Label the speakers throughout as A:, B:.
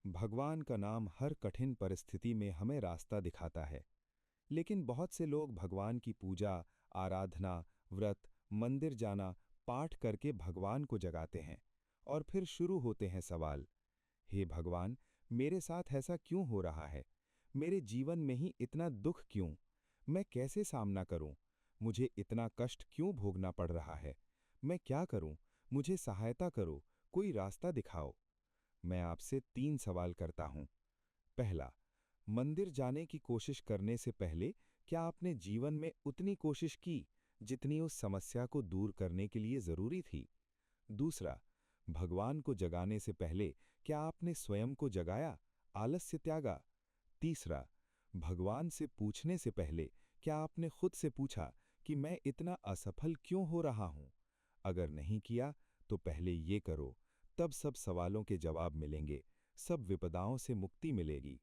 A: भगवान का नाम हर कठिन परिस्थिति में हमें रास्ता दिखाता है। लेकिन बहुत से लोग भगवान की पूजा, आराधना, व्रत, मंदिर जाना, पाठ करके भगवान को जगाते हैं। और फिर शुरू होते हैं सवाल। हे भगवान, मेरे साथ ऐसा क्यों हो रहा है? मेरे जीवन में ही इतना दुख क्यों? मैं कैसे सामना करूं? मुझे इतना कष्ट क्यों भोगना पड़ रहा है? मैं क्या करूं? मुझे सहायता करो, कोई रास्ता दिखाओ। मैं आपसे 3 सवाल करता हूं। पहला, मंदिर जाने की कोशिश करने से पहले क्या आपने जीवन में उतनी कोशिश की जितनी उस समस्या को दूर करने के लिए जरूरी थी? दूसरा, भगवान को जगाने से पहले क्या आपने स्वयं को जगाया, आलस्य त्यागा? तीसरा, भगवान से पूछने से पहले क्या आपने खुद से पूछा कि मैं इतना असफल क्यों हो रहा हूं? अगर नहीं किया तो पहले ये करो, तब सब सवालों के जवाब मिलेंगे, सब विपदाओं से मुक्ति मिलेगी।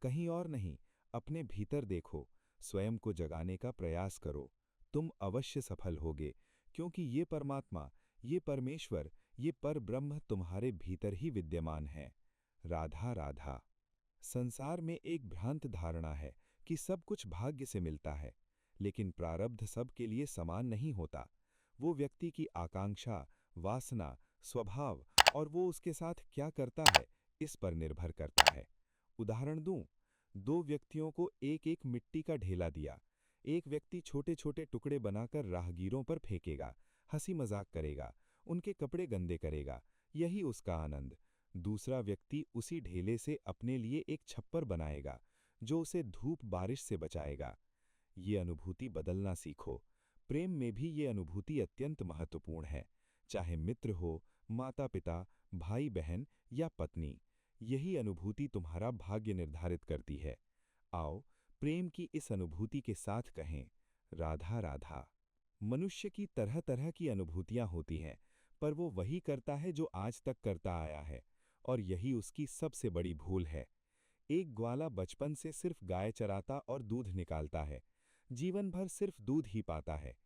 A: कहीं और नहीं, अपने भीतर देखो, स्वयं को जगाने का प्रयास करो। तुम अवश्य सफल होगे, क्योंकि ये परमात्मा, ये परमेश्वर, ये परब्रह्म तुम्हारे भीतर ही विद्यमान है। राधा राधा। संसार में एक भ्रांत धारणा है कि सब कुछ भाग्य से मिलता है, लेकिन प्रारब्ध सब के लिए समान नहीं होता। वो व्यक्ति की आकांक्षा, वासना, स्वभाव और वो उसके साथ क्या करता है, इस पर निर्भर करता है। उदाहरण दूं, दो व्यक्तियों को एक एक मिट्टी का ढेला दिया। एक व्यक्ति छोटे छोटे टुकड़े बनाकर राहगीरों पर फेंकेगा, हंसी मजाक करेगा, उनके कपड़े गंदे करेगा, यही उसका आनंद। दूसरा व्यक्ति उसी ढेले से अपने लिए एक छप्पर बनाएगा, जो उसे धूप बारिश से बचाएगा। ये अनुभूति बदलना सीखो। प्रेम में भी ये अनुभूति अत्यंत महत्वपूर्ण है। चाहे मित्र हो, माता पिता, भाई बहन या पत्नी, यही अनुभूति तुम्हारा भाग्य निर्धारित करती है। आओ, प्रेम की इस अनुभूति के साथ कहें, राधा राधा। मनुष्य की तरह तरह की अनुभूतियां होती हैं, पर वो वही करता है जो आज तक करता आया है, और यही उसकी सबसे बड़ी भूल है। एक ग्वाला बचपन से सिर्फ गाय चराता और दूध निकालता है, जीवन भर सिर्फ दूध ही पाता है।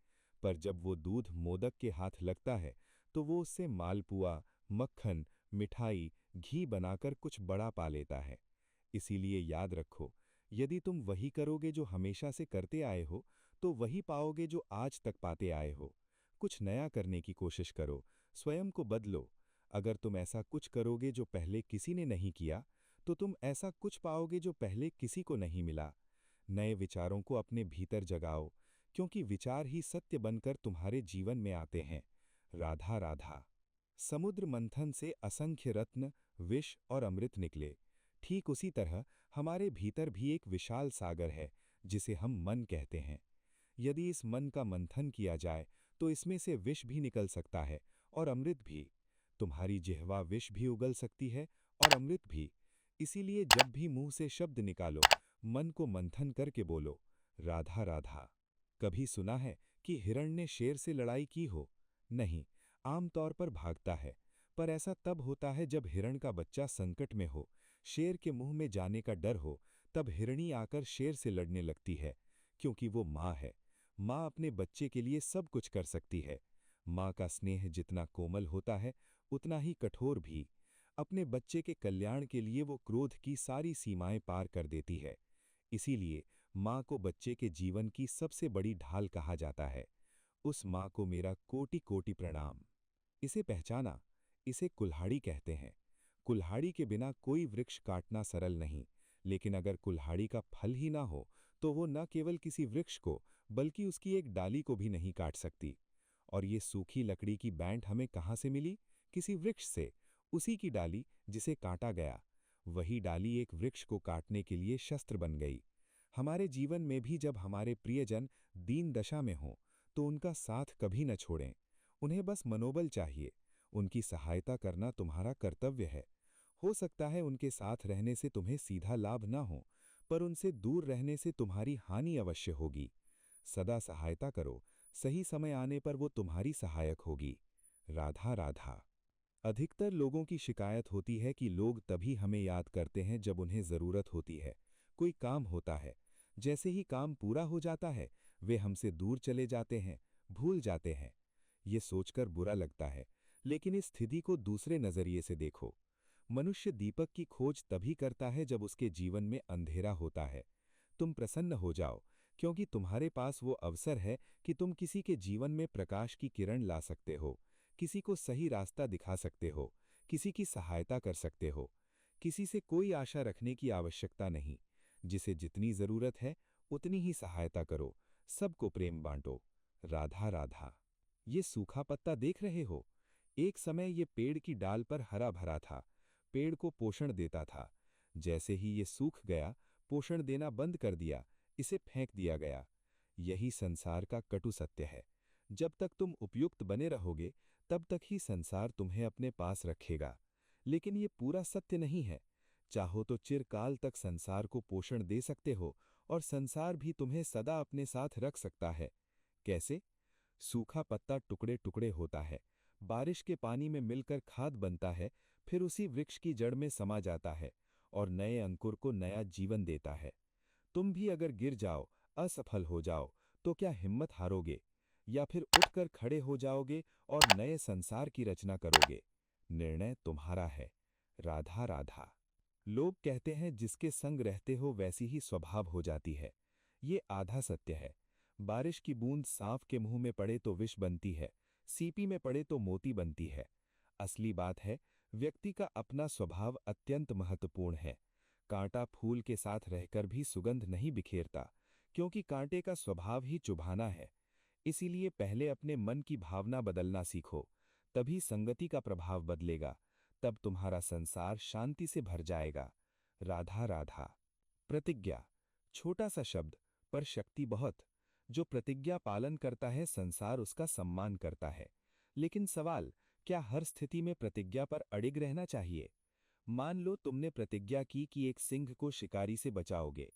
A: पर जब वो दूध मोदक के हाथ लगता है, तो वो उससे मालपुआ, मक्खन, मिठाई, घी बनाकर कुछ बड़ा पा लेता है। इसीलिए याद रखो, यदि तुम वही करोगे जो हमेशा से करते आए हो, तो वही पाओगे जो आज तक पाते आए हो। कुछ नया करने की कोशिश करो, स्वयं को बदलो। अगर तुम ऐसा कुछ करोगे जो पहले किसी ने नहीं किया, तो तुम ऐसा कुछ पाओगे जो पहले किसी को नहीं मिला। नए विचारों को अपने भीतर जगाओ, क्योंकि विचार ही सत्य बनकर तुम्हारे जीवन में आते हैं। राधा राधा। समुद्र मंथन से असंख्य रत्न, विष और अमृत निकले। ठीक उसी तरह हमारे भीतर भी एक विशाल सागर है, जिसे हम मन कहते हैं। यदि इस मन का मंथन किया जाए, तो इसमें से विष भी निकल सकता है और अमृत भी। तुम्हारी जिह्वा विष भी उगल सकती है और अमृत भी। इसीलिए जब भी मुंह से शब्द निकालो, मन को मंथन करके बोलो, राधा राधा। कभी सुना है कि हिरण ने शेर से लड़ाई की हो? नहीं, आमतौर पर भागता है। पर ऐसा तब होता है जब हिरण का बच्चा संकट में हो, शेर के मुंह में जाने का डर हो, तब हिरणी आकर शेर से लड़ने लगती है, क्योंकि वो माँ है। माँ अपने बच्चे के लिए सब कुछ कर सकती है। माँ का स्नेह जितना कोमल होता है, उतना ही कठोर भी। अपने बच्चे के कल्याण के लिए वो क्रोध की सारी सीमाएं पार कर देती है। इसीलिए माँ को बच्चे के जीवन की सबसे बड़ी ढाल कहा जाता है। उस माँ को मेरा कोटि कोटि प्रणाम। इसे पहचाना, इसे कुल्हाड़ी कहते हैं। कुल्हाड़ी के बिना कोई वृक्ष काटना सरल नहीं, लेकिन अगर कुल्हाड़ी का फल ही ना हो, तो वो न केवल किसी वृक्ष को, बल्कि उसकी एक डाली को भी नहीं काट सकती। और ये सूखी लकड़ी की बैंट हमें कहाँ से मिली? किसी वृक्ष से। उसी की डाली जिसे काटा गया। वही डाली एक वृक्ष को काटने के लिए शस्त्र बन गई। हमारे जीवन में भी जब हमारे प्रियजन दीन दशा में हों, तो उनका साथ कभी न छोड़ें। उन्हें बस मनोबल चाहिए। उनकी सहायता करना तुम्हारा कर्तव्य है। हो सकता है उनके साथ रहने से तुम्हें सीधा लाभ न हो, पर उनसे दूर रहने से तुम्हारी हानि अवश्य होगी। सदा सहायता करो, सही समय आने पर वो तुम्हारी सहायक होगी। राधा राधा। अधिकतर लोगों की शिकायत होती है कि लोग तभी हमें याद करते हैं जब उन्हें ज़रूरत होती है, कोई काम होता है। जैसे ही काम पूरा हो जाता है, वे हमसे दूर चले जाते हैं, भूल जाते हैं। ये सोचकर बुरा लगता है, लेकिन इस स्थिति को दूसरे नज़रिए से देखो। मनुष्य दीपक की खोज तभी करता है जब उसके जीवन में अंधेरा होता है। तुम प्रसन्न हो जाओ, क्योंकि तुम्हारे पास वो अवसर है कि तुम किसी के जीवन में प्रकाश की किरण ला सकते हो, किसी को सही रास्ता दिखा सकते हो, किसी की सहायता कर सकते हो। किसी से कोई आशा रखने की आवश्यकता नहीं। जिसे जितनी जरूरत है उतनी ही सहायता करो, सबको प्रेम बांटो। राधा राधा। ये सूखा पत्ता देख रहे हो? एक समय ये पेड़ की डाल पर हरा भरा था, पेड़ को पोषण देता था। जैसे ही ये सूख गया, पोषण देना बंद कर दिया, इसे फेंक दिया गया। यही संसार का कटु सत्य है। जब तक तुम उपयुक्त बने रहोगे, तब तक ही संसार तुम्हें अपने पास रखेगा। लेकिन ये पूरा सत्य नहीं है। चाहो तो चिरकाल तक संसार को पोषण दे सकते हो, और संसार भी तुम्हें सदा अपने साथ रख सकता है। कैसे? सूखा पत्ता टुकड़े टुकड़े होता है, बारिश के पानी में मिलकर खाद बनता है, फिर उसी वृक्ष की जड़ में समा जाता है और नए अंकुर को नया जीवन देता है। तुम भी अगर गिर जाओ, असफल हो जाओ, तो क्या हिम्मत हारोगे? या फिर उठकर खड़े हो जाओगे और नए संसार की रचना करोगे? निर्णय तुम्हारा है। राधा राधा। लोग कहते हैं जिसके संग रहते हो वैसी ही स्वभाव हो जाती है। ये आधा सत्य है। बारिश की बूंद सांप के मुंह में पड़े तो विष बनती है, सीपी में पड़े तो मोती बनती है। असली बात है, व्यक्ति का अपना स्वभाव अत्यंत महत्वपूर्ण है। कांटा फूल के साथ रहकर भी सुगंध नहीं बिखेरता, क्योंकि कांटे का स्वभाव ही चुभाना है। इसीलिए पहले अपने मन की भावना बदलना सीखो, तभी संगति का प्रभाव बदलेगा। तब तुम्हारा संसार शांति से भर जाएगा। राधा राधा। प्रतिज्ञा। छोटा सा शब्द, पर शक्ति बहुत। जो प्रतिज्ञा पालन करता है, संसार उसका सम्मान करता है। लेकिन सवाल, क्या हर स्थिति में प्रतिज्ञा पर अडिग रहना चाहिए? मान लो तुमने प्रतिज्ञा की कि एक सिंह को शिकारी से बचाओगे।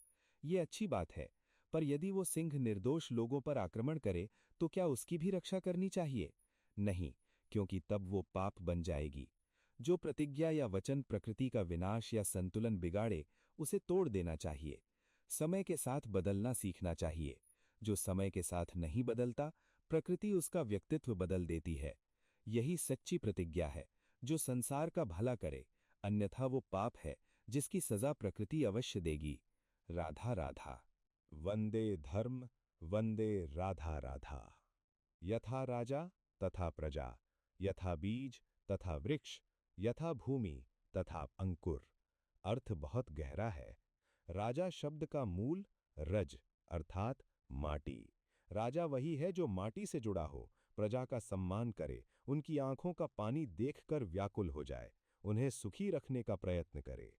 A: ये अच्छी बात है, पर यदि वो सिंह निर्दोष लोगों पर आक्रमण करे, तो क्या उसकी भी रक्षा करनी चाहिए? नहीं, क्योंकि तब वो पाप बन जाएगी। जो प्रतिज्ञा या वचन प्रकृति का विनाश या संतुलन बिगाड़े, उसे तोड़ देना चाहिए। समय के साथ बदलना सीखना चाहिए। जो समय के साथ नहीं बदलता, प्रकृति उसका व्यक्तित्व बदल देती है। यही सच्ची प्रतिज्ञा है, जो संसार का भला करे। अन्यथा वो पाप है, जिसकी सजा प्रकृति अवश्य देगी। राधा राधा। वंदे धर्म, वंदे राधा राधा। यथा राजा तथा प्रजा, यथा बीज तथा वृक्ष, यथा भूमि तथा अंकुर। अर्थ बहुत गहरा है। राजा शब्द का मूल रज अर्थात माटी। राजा वही है जो माटी से जुड़ा हो, प्रजा का सम्मान करे, उनकी आंखों का पानी देखकर व्याकुल हो जाए, उन्हें सुखी रखने का प्रयत्न करे।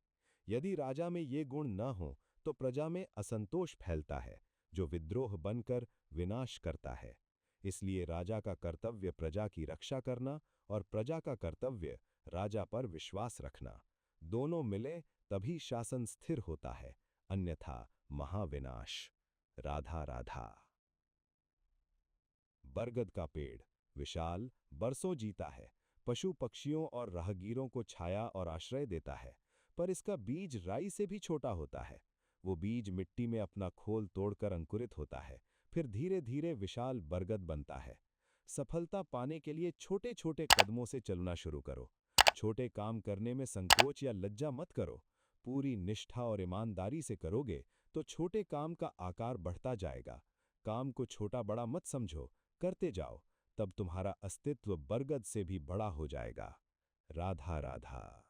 A: यदि राजा में ये गुण न हो, तो प्रजा में असंतोष फैलता है, जो विद्रोह बनकर विनाश करता है। इसलिए राजा का कर्तव्य प्रजा की रक्षा करना और प्रजा का कर्तव्य राजा पर विश्वास रखना। दोनों मिले तभी शासन स्थिर होता है, अन्यथा महाविनाश। राधा राधा। बरगद का पेड़ विशाल, बरसों जीता है, पशु पक्षियों और राहगीरों को छाया और आश्रय देता है। पर इसका बीज राई से भी छोटा होता है। वो बीज मिट्टी में अपना खोल तोड़कर अंकुरित होता है, फिर धीरे धीरे विशाल बरगद बनता है। सफलता पाने के लिए छोटे छोटे कदमों से चलना शुरू करो। छोटे काम करने में संकोच या लज्जा मत करो। पूरी निष्ठा और ईमानदारी से करोगे तो छोटे काम का आकार बढ़ता जाएगा। काम को छोटा बड़ा मत समझो, करते जाओ, तब तुम्हारा अस्तित्व बरगद से भी बड़ा हो जाएगा। राधा राधा।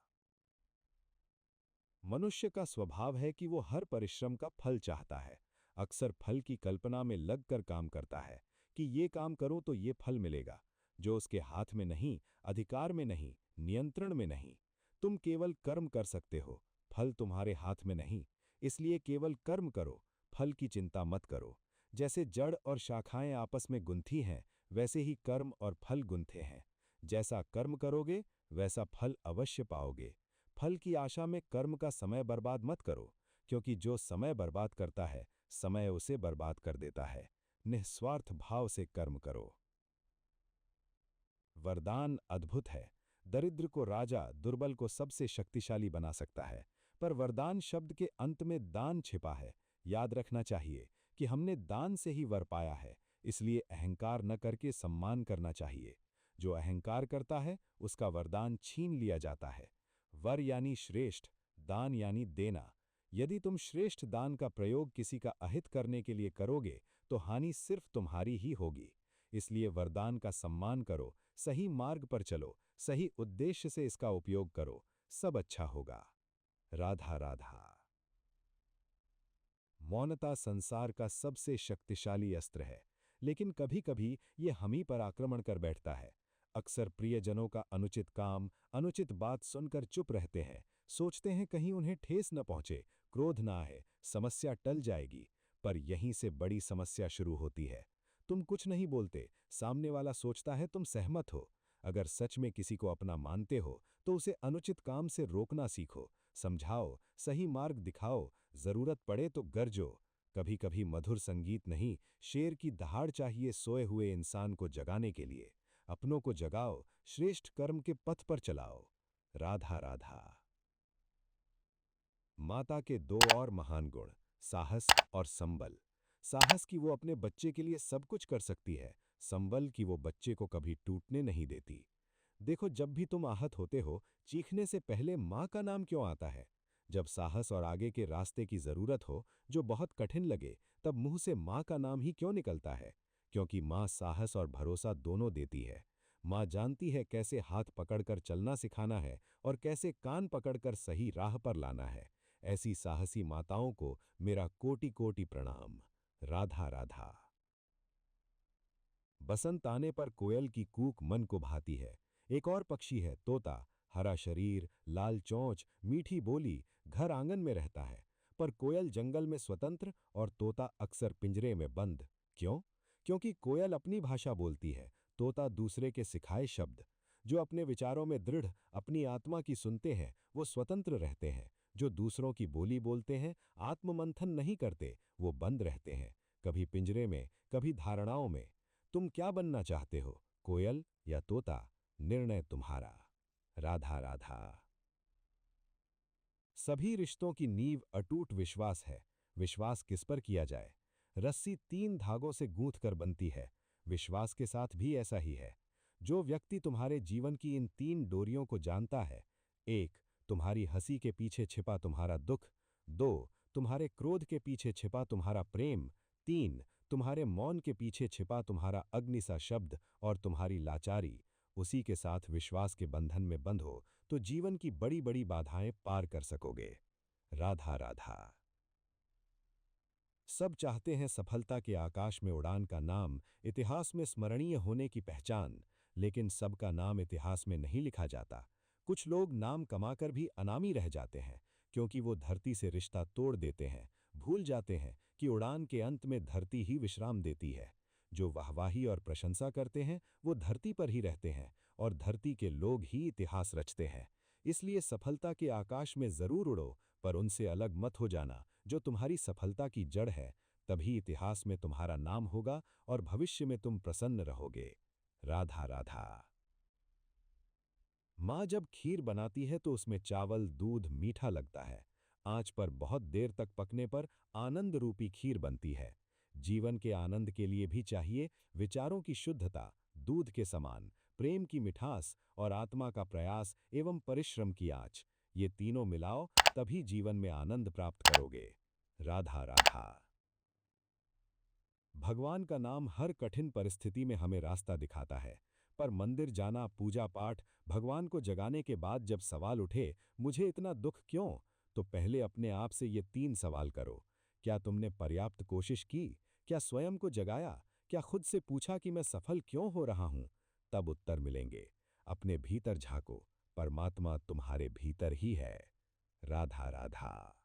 A: मनुष्य का स्वभाव है कि वो हर परिश्रम का फल चाहता है। अक्सर फल की कल्पना में लगकर काम करता है कि ये काम करूं तो ये फल मिलेगा, जो उसके हाथ में नहीं, अधिकार में नहीं, नियंत्रण में नहीं। तुम केवल कर्म कर सकते हो, फल तुम्हारे हाथ में नहीं। इसलिए केवल कर्म करो, फल की चिंता मत करो। जैसे जड़ और शाखाएं आपस में गुंथी हैं, वैसे ही कर्म और फल गुंथे हैं। जैसा कर्म करोगे वैसा फल अवश्य पाओगे। फल की आशा में कर्म का समय बर्बाद मत करो, क्योंकि जो समय बर्बाद करता है, समय उसे बर्बाद कर देता है। निस्वार्थ भाव से कर्म करो। वरदान अद्भुत है। दरिद्र को राजा, दुर्बल को सबसे शक्तिशाली बना सकता है। पर वरदान शब्द के अंत में दान छिपा है। याद रखना चाहिए कि हमने दान से ही वर पाया है, इसलिए अहंकार न करके सम्मान करना चाहिए। जो अहंकार करता है, उसका वरदान छीन लिया जाता है। वर यानी श्रेष्ठ, दान यानी देना। यदि तुम श्रेष्ठ दान का प्रयोग किसी का अहित करने के लिए करोगे तो हानि सिर्फ तुम्हारी ही होगी। इसलिए वरदान का सम्मान करो, सही मार्ग पर चलो, सही उद्देश्य से इसका उपयोग करो, सब अच्छा होगा। राधा राधा। मौनता संसार का सबसे शक्तिशाली अस्त्र है, लेकिन कभी-कभी ये हम ही पर आक्रमण कर बैठता है। अक्सर प्रियजनों का अनुचित काम, अनुचित बात सुनकर चुप रहते हैं, सोचते हैं कहीं उन्हें ठेस न पहुंचे, क्रोध ना आए, समस्या टल जाएगी। पर यहीं से बड़ी समस्या शुरू होती है। तुम कुछ नहीं बोलते, सामने वाला सोचता है तुम सहमत हो। अगर सच में किसी को अपना मानते हो तो उसे अनुचित काम से रोकना सीखो, समझाओ, सही मार्ग दिखाओ, जरूरत पड़े तो गरजो। कभी कभी मधुर संगीत नहीं, शेर की दहाड़ चाहिए सोए हुए इंसान को जगाने के लिए। अपनों को जगाओ, श्रेष्ठ कर्म के पथ पर चलाओ। राधा राधा। माता के दो और महान गुण, साहस और संबल। साहस की वो अपने बच्चे के लिए सब कुछ कर सकती है, संबल की वो बच्चे को कभी टूटने नहीं देती। देखो, जब भी तुम आहत होते हो, चीखने से पहले माँ का नाम क्यों आता है? जब साहस और आगे के रास्ते की जरूरत हो, जो बहुत कठिन लगे, तब मुंह से माँ का नाम ही क्यों निकलता है? क्योंकि माँ साहस और भरोसा दोनों देती है। माँ जानती है कैसे हाथ पकड़कर चलना सिखाना है और कैसे कान पकड़कर सही राह पर लाना है। ऐसी साहसी माताओं को मेरा कोटि कोटि प्रणाम। राधा राधा। बसंत आने पर कोयल की कूक मन को भाती है। एक और पक्षी है तोता, हरा शरीर, लाल चोंच, मीठी बोली, घर आंगन में रहता है। पर कोयल जंगल में स्वतंत्र और तोता अक्सर पिंजरे में बंद। क्यों? क्योंकि कोयल अपनी भाषा बोलती है, तोता दूसरे के सिखाए शब्द। जो अपने विचारों में दृढ़, अपनी आत्मा की सुनते हैं, वो स्वतंत्र रहते हैं। जो दूसरों की बोली बोलते हैं, आत्ममंथन नहीं करते, वो बंद रहते हैं, कभी पिंजरे में, कभी धारणाओं में। तुम क्या बनना चाहते हो, कोयल या तोता? निर्णय तुम्हारा। राधा राधा। सभी रिश्तों की नींव अटूट विश्वास है। विश्वास किस पर किया जाए? रस्सी 3 धागों से गूंथ कर बनती है। विश्वास के साथ भी ऐसा ही है। जो व्यक्ति तुम्हारे जीवन की इन 3 डोरियों को जानता है: 1. तुम्हारी हंसी के पीछे छिपा तुम्हारा दुख। 2. तुम्हारे क्रोध के पीछे छिपा तुम्हारा प्रेम। 3. तुम्हारे मौन के पीछे छिपा तुम्हारा अग्नि सा शब्द और तुम्हारी लाचारी। उसी के साथ विश्वास के बंधन में बंधो तो जीवन की बड़ी बड़ी बाधाएं पार कर सकोगे। राधा राधा। सब चाहते हैं सफलता के आकाश में उड़ान का नाम, इतिहास में स्मरणीय होने की पहचान। लेकिन सबका नाम इतिहास में नहीं लिखा जाता। कुछ लोग नाम कमाकर भी अनामी रह जाते हैं, क्योंकि वो धरती से रिश्ता तोड़ देते हैं, भूल जाते हैं कि उड़ान के अंत में धरती ही विश्राम देती है। जो वाहवाही और प्रशंसा करते हैं, वो धरती पर ही रहते हैं और धरती के लोग ही इतिहास रचते हैं। इसलिए सफलता के आकाश में जरूर उड़ो, पर उनसे अलग मत हो जाना जो तुम्हारी सफलता की जड़ है। तभी इतिहास में तुम्हारा नाम होगा और भविष्य में तुम प्रसन्न रहोगे। राधा राधा। माँ जब खीर बनाती है तो उसमें चावल, दूध मीठा लगता है। आंच पर बहुत देर तक पकने पर आनंद रूपी खीर बनती है। जीवन के आनंद के लिए भी चाहिए विचारों की शुद्धता, दूध के समान, प्रेम की मिठास और आत्मा का प्रयास एवं परिश्रम की आँच। ये तीनों मिलाओ, तभी जीवन में आनंद प्राप्त करोगे। राधा राधा। भगवान का नाम हर कठिन परिस्थिति में हमें रास्ता दिखाता है। पर मंदिर जाना, पूजा पाठ, भगवान को जगाने के बाद जब सवाल उठे, मुझे इतना दुख क्यों? तो पहले अपने आप से ये 3 सवाल करो। क्या तुमने पर्याप्त कोशिश की? क्या स्वयं को जगाया? क्या खुद से पूछा कि मैं सफल क्यों हो रहा हूं? तब उत्तर मिलेंगे। अपने भीतर झांको, परमात्मा तुम्हारे भीतर ही है। राधा राधा।